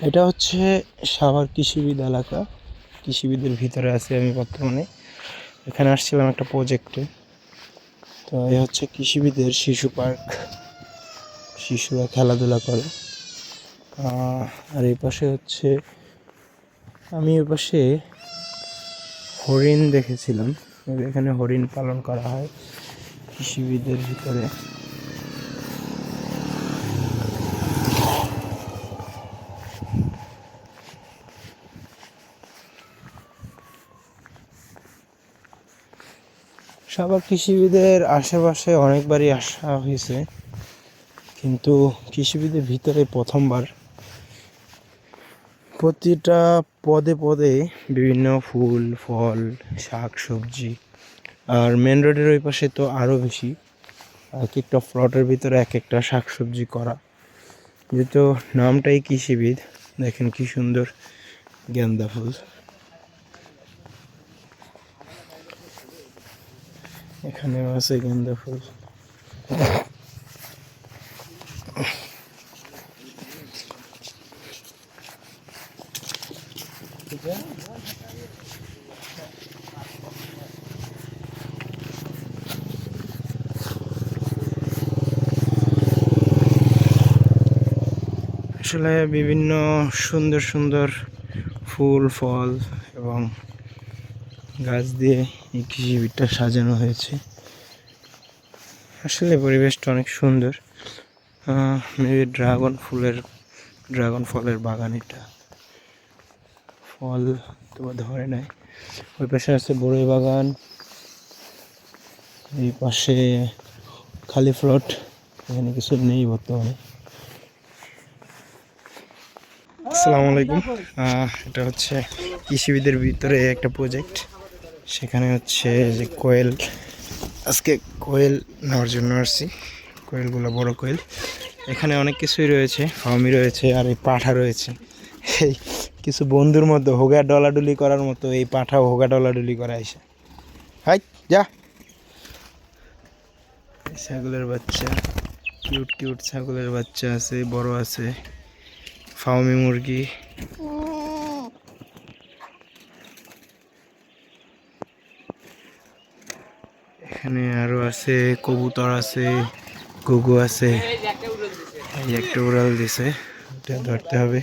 এটা হচ্ছে সাভার কৃষিবিদ এলাকা। কৃষিবিদের ভিতরে আছি আমি বর্তমানে। এখানে আসছিলাম একটা প্রজেক্টে। তো এই হচ্ছে কৃষিবিদের শিশু পার্ক, শিশুরা খেলাধুলা করে। আর এই পাশে হচ্ছে, আমি ওই পাশে হরিণ দেখেছিলাম। এখানে হরিণ পালন করা হয় কৃষিবিদের ভিতরে। সাভার কৃষিবিদের আশেপাশে অনেকবারই আসা হয়েছে, কিন্তু কৃষিবিদের ভিতরে প্রথমবার। প্রতিটা পদে পদে বিভিন্ন ফুল ফল শাক সবজি। আর মেন রোডের ওই পাশে তো আরও বেশি, এক একটা প্লটের ভিতরে এক একটা শাক সবজি করা। যেহেতু নামটাই কৃষিবিদ, দেখেন কি সুন্দর গেন্দা ফুল। এখানেও আছে গেন্দা ফুল। আসলে বিভিন্ন সুন্দর সুন্দর ফুল ফল এবং গাছ দিয়ে এই কৃষিবিদটা সাজানো হয়েছে। আসলে পরিবেশটা অনেক সুন্দর। মেবি ড্রাগন ফলের বাগান এটা। ফল তো ধরে নাই। ওই পাশে আছে বড়ই বাগান, এই পাশে খালি প্লট, এখানে কিছু নেই বর্তমানে। আসসালামু আলাইকুম। এটা হচ্ছে কৃষিবিদের ভিতরে একটা প্রজেক্ট। সেখানে হচ্ছে যে কোয়েল, আজকে কোয়েল নেওয়ার জন্য আসছি। কোয়েলগুলো বড় কোয়েল। এখানে অনেক কিছুই রয়েছে, ফার্মি রয়েছে আর এই পাঠা রয়েছে। এই কিছু বন্ধুর মধ্যে হোগা ডলাডুলি করার মতো এই পাঠাও হোগা ডলাডুলি করা এসে। হাই যা। ছাগলের বাচ্চা, কিউট কিউট ছাগলের বাচ্চা আছে, বড় আছে। ফার্মি মুরগি, এখানে আরো আছে কবুতর আছে, ঘুঘু আছে। এই একটা উড়াল দিছে, এটা ধরতে হবে।